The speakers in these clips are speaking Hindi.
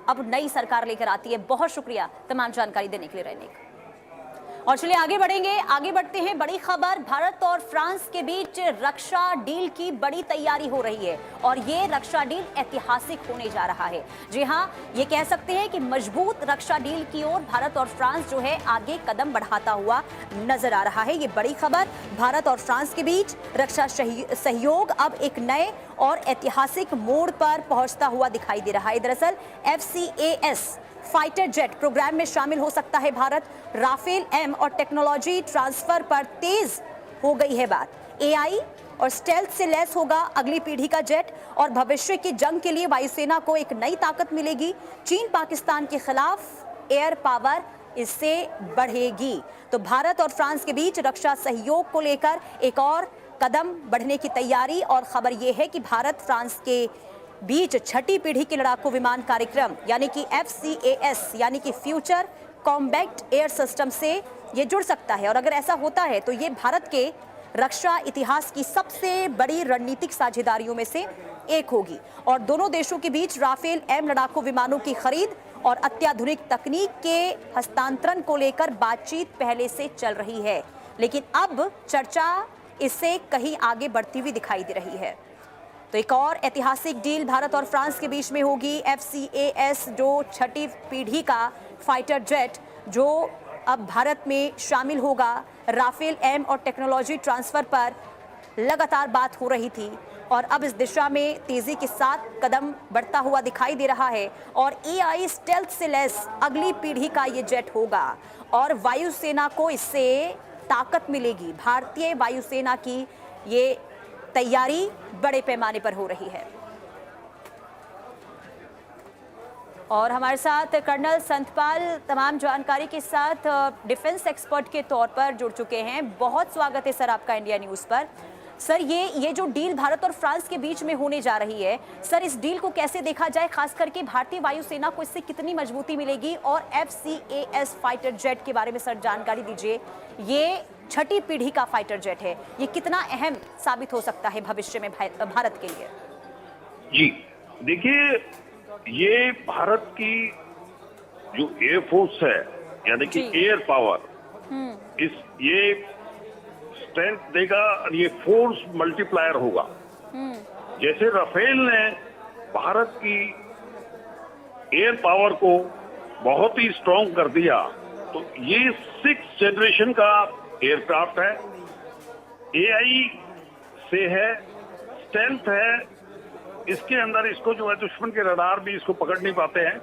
अब नई सरकार लेकर आती है। बहुत शुक्रिया तमाम जानकारी देने के लिए रहने। और चलिए आगे बढ़ेंगे, आगे बढ़ते हैं। बड़ी खबर, भारत और फ्रांस के बीच रक्षा डील की बड़ी तैयारी हो रही है और ये रक्षा डील ऐतिहासिक होने जा रहा है। जी हां, ये कह सकते हैं कि मजबूत रक्षा डील की ओर भारत और फ्रांस जो है आगे कदम बढ़ाता हुआ नजर आ रहा है। ये बड़ी खबर, भारत और फ्रांस के बीच रक्षा सहयोग अब एक नए और ऐतिहासिक मोड़ पर पहुंचता हुआ दिखाई दे रहा है। दरअसल FCAS फाइटर जेट प्रोग्राम में शामिल हो सकता है भारत। राफेल M और टेक्नोलॉजी ट्रांसफर पर तेज हो गई है बात। AI और स्टेल्थ से लैस होगा अगली पीढ़ी का जेट और भविष्य की जंग के लिए वायुसेना को एक नई ताकत मिलेगी। चीन पाकिस्तान के खिलाफ एयर पावर इससे बढ़ेगी। तो भारत और फ्रांस के बीच रक्षा सहयोग को लेकर एक और कदम बढ़ने की तैयारी। और खबर यह है कि भारत फ्रांस के बीच छठी पीढ़ी के लड़ाकू विमान कार्यक्रम यानी कि FCAS यानी कि फ्यूचर कॉम्बैट एयर सिस्टम से ये जुड़ सकता है। और अगर ऐसा होता है तो ये भारत के रक्षा इतिहास की सबसे बड़ी रणनीतिक साझेदारियों में से एक होगी। और दोनों देशों के बीच राफेल M लड़ाकू विमानों की खरीद और अत्याधुनिक तकनीक के हस्तांतरण को लेकर बातचीत पहले से चल रही है, लेकिन अब चर्चा इससे कहीं आगे बढ़ती हुई दिखाई दे रही है। तो एक और ऐतिहासिक डील भारत और फ्रांस के बीच में होगी। FCAS जो छठी पीढ़ी का फाइटर जेट जो अब भारत में शामिल होगा। राफेल M और टेक्नोलॉजी ट्रांसफर पर लगातार बात हो रही थी और अब इस दिशा में तेजी के साथ कदम बढ़ता हुआ दिखाई दे रहा है। और AI स्टेल्थ से लैस अगली पीढ़ी का ये जेट होगा और वायुसेना को इससे ताकत मिलेगी। भारतीय वायुसेना की ये तैयारी बड़े पैमाने पर हो रही है। और हमारे साथ कर्नल संतपाल तमाम जानकारी के साथ डिफेंस एक्सपर्ट के तौर पर जुड़ चुके हैं। बहुत स्वागत है सर आपका इंडिया न्यूज़ पर। सर ये जो डील भारत और फ्रांस के बीच में होने जा रही है, सर इस डील को कैसे देखा जाए, खास करके भारतीय वायुसेना को इससे कितनी मजबूती मिलेगी? और FCAS फाइटर जेट के बारे में सर जानकारी दीजिए। ये छठी पीढ़ी का फाइटर जेट है, ये कितना अहम साबित हो सकता है भविष्य में भारत के लिए? जी देखिए, ये भारत की जो एयरफोर्स है यानी कि एयर पावर, ये स्ट्रेंथ देगा और ये फोर्स मल्टीप्लायर होगा। जैसे राफेल ने भारत की एयर पावर को बहुत ही स्ट्रॉन्ग कर दिया, तो ये 6th जनरेशन का एयरक्राफ्ट है। AI से है, स्टेल्थ है, इसके अंदर इसको जो है दुश्मन के रडार भी इसको पकड़ नहीं पाते हैं।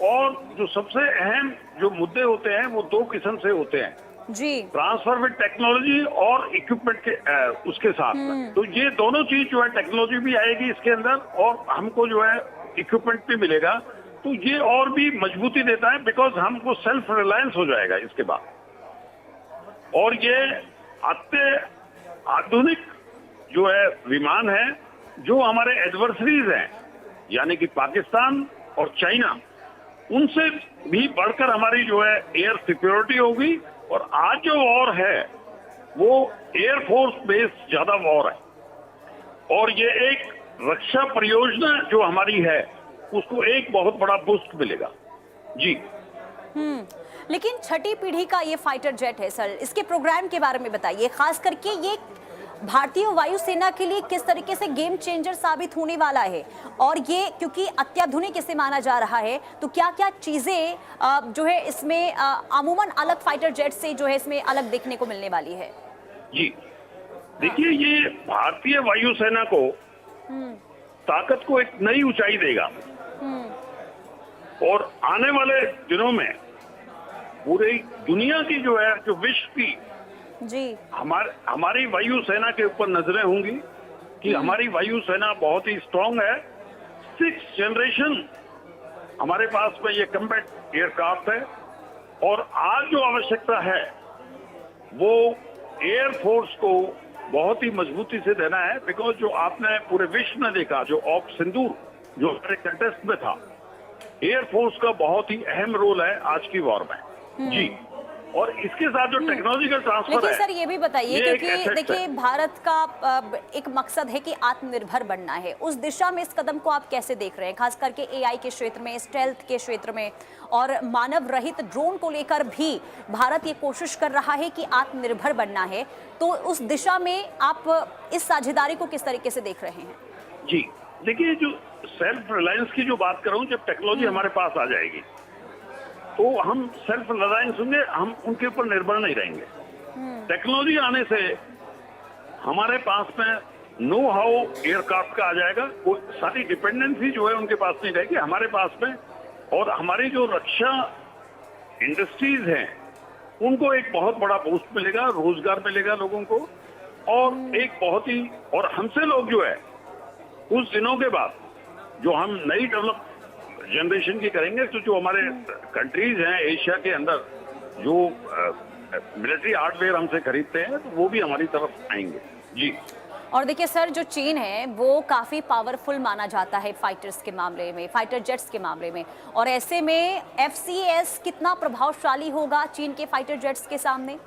और जो सबसे अहम जो मुद्दे होते हैं वो 2 किस्म से होते हैं जी, ट्रांसफर विद टेक्नोलॉजी और इक्विपमेंट के उसके साथ में। तो ये दोनों चीज जो है, टेक्नोलॉजी भी आएगी इसके अंदर और हमको जो है इक्विपमेंट भी मिलेगा, तो ये और भी मजबूती देता है बिकॉज हमको सेल्फ रिलायंस हो जाएगा इसके बाद। और ये आधुनिक जो है विमान है जो हमारे एडवर्सरीज हैं यानी कि पाकिस्तान और चाइना, उनसे भी बढ़कर हमारी जो है एयर सिक्योरिटी होगी। और आज जो वॉर है वो एयरफोर्स बेस्ड ज्यादा वॉर है और ये एक रक्षा परियोजना जो हमारी है उसको एक बहुत बड़ा बूस्ट मिलेगा। जी लेकिन छठी पीढ़ी का ये फाइटर जेट है सर, इसके प्रोग्राम के बारे में बताइए। खास करके ये भारतीय वायुसेना के लिए किस तरीके से गेम चेंजर साबित होने वाला है? और ये क्योंकि अत्याधुनिक इसे माना जा रहा है, तो क्या क्या चीजें जो है इसमें अमूमन अलग फाइटर जेट से जो है इसमें अलग देखने को मिलने वाली है? जी देखिए, ये भारतीय वायुसेना को ताकत को एक नई ऊंचाई देगा और आने वाले दिनों में पूरी दुनिया की जो है, जो विश्व की जी हमारी वायुसेना के ऊपर नजरें होंगी कि हमारी वायुसेना बहुत ही स्ट्रांग है। 6th जनरेशन हमारे पास में ये कम्बैट एयरक्राफ्ट है और आज जो आवश्यकता है वो एयरफोर्स को बहुत ही मजबूती से देना है। बिकॉज जो आपने पूरे विश्व में देखा, जो ऑपरेशन सिंदूर जो हमारे कंटेस्ट में था, एयरफोर्स का बहुत ही अहम रोल है आज की वॉर में। जी और इसके साथ जो टेक्नोलॉजिकल ट्रांसफर लेकिन है, सर ये भी बताइए, ये एक क्योंकि asset देखिए है। भारत का एक मकसद है कि आत्मनिर्भर बनना है, उस दिशा में इस कदम को आप कैसे देख रहे हैं, खास करके एआई के क्षेत्र में, स्टेल्थ के क्षेत्र में, और मानव रहित ड्रोन को लेकर भी भारत ये कोशिश कर रहा है कि आत्मनिर्भर बनना है, तो उस दिशा में आप इस साझेदारी को किस तरीके से देख रहे हैं? जी देखिए, जो सेल्फ रिलायंस की जो बात कर रहा हूँ, जब टेक्नोलॉजी हमारे पास आ जाएगी तो हम सेल्फ रिलायंस होंगे, हम उनके ऊपर निर्भर नहीं रहेंगे। टेक्नोलॉजी आने से हमारे पास में नो हाउ एयरक्राफ्ट का आ जाएगा, वो सारी डिपेंडेंसी जो है उनके पास नहीं रहेगी, हमारे पास में। और हमारी जो रक्षा इंडस्ट्रीज हैं उनको एक बहुत बड़ा बूस्ट मिलेगा, रोजगार मिलेगा लोगों को, और एक बहुत ही, और हमसे लोग जो है उस दिनों के बाद जो हम नई डेवलप जनरेशन की करेंगे, तो जो हमारे कंट्रीज हैं एशिया के अंदर जो मिलिट्री हार्डवेयर हमसे खरीदते हैं, तो वो भी हमारी तरफ आएंगे। जी। और देखिए सर, जो चीन है वो काफ़ी पावरफुल माना जाता है फाइटर्स के मामले में, फाइटर जेट्स के मामले में, और ऐसे में FCAS कितना प्रभावशाली होगा चीन के फाइटर जेट्स के सामने,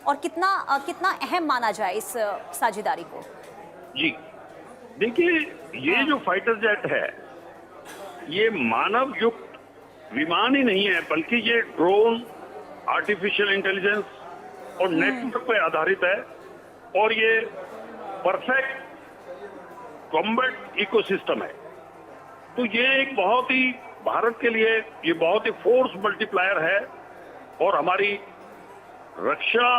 और कितना अहम माना जाए इस साझेदारी को? जी देखिए, ये जो फाइटर जेट है ये मानव युक्त विमान ही नहीं है, बल्कि ये ड्रोन, आर्टिफिशियल इंटेलिजेंस और नेटवर्क पर आधारित है, और ये परफेक्ट कॉम्बैट इकोसिस्टम है। तो ये एक बहुत ही, भारत के लिए ये बहुत ही फोर्स मल्टीप्लायर है, और हमारी रक्षा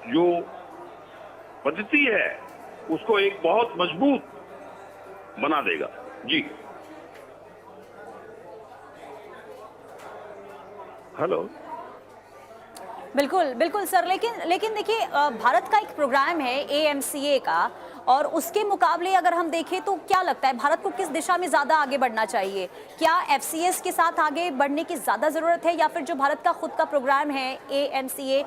जो पद्धति है उसको एक बहुत मजबूत बना देगा। जी। हेलो। बिल्कुल बिल्कुल सर, लेकिन देखिए भारत का एक प्रोग्राम है AMCA का, और उसके मुकाबले अगर हम देखें तो क्या लगता है भारत को किस दिशा में ज़्यादा आगे बढ़ना चाहिए? क्या FCAS के साथ आगे बढ़ने की ज़्यादा ज़रूरत है, या फिर जो भारत का खुद का प्रोग्राम है AMCA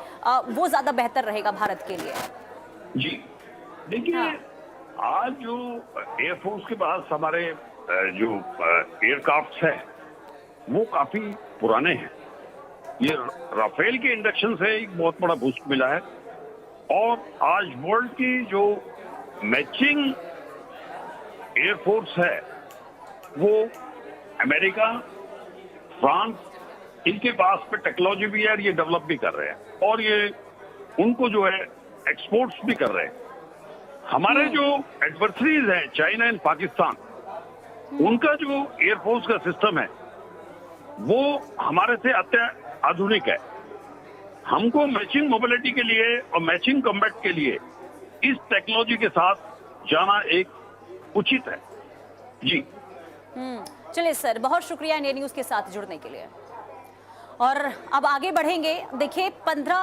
वो ज़्यादा बेहतर रहेगा भारत के लिए? जी देखिए, आज जो एयरफोर्स के पास हमारे जो एयरक्राफ्ट है वो काफी पुराने हैं। ये राफेल के इंडक्शन से एक बहुत बड़ा बूस्ट मिला है, और आज वर्ल्ड की जो मैचिंग एयरफोर्स है वो अमेरिका, फ्रांस, इनके पास पे टेक्नोलॉजी भी है, और ये डेवलप भी कर रहे हैं, और ये उनको जो है एक्सपोर्ट्स भी कर रहे हैं। हमारे जो एडवर्सरीज हैं चाइना एंड पाकिस्तान, उनका जो एयरफोर्स का सिस्टम है वो हमारे से आधुनिक है। हमको मैचिंग मोबिलिटी के लिए और मैचिंग कॉम्बैट के लिए इस टेक्नोलॉजी के साथ जाना एक उचित है। जी। चलिए सर, बहुत शुक्रिया इंडिया न्यूज़ के साथ जुड़ने के लिए। और अब आगे बढ़ेंगे। देखिए 15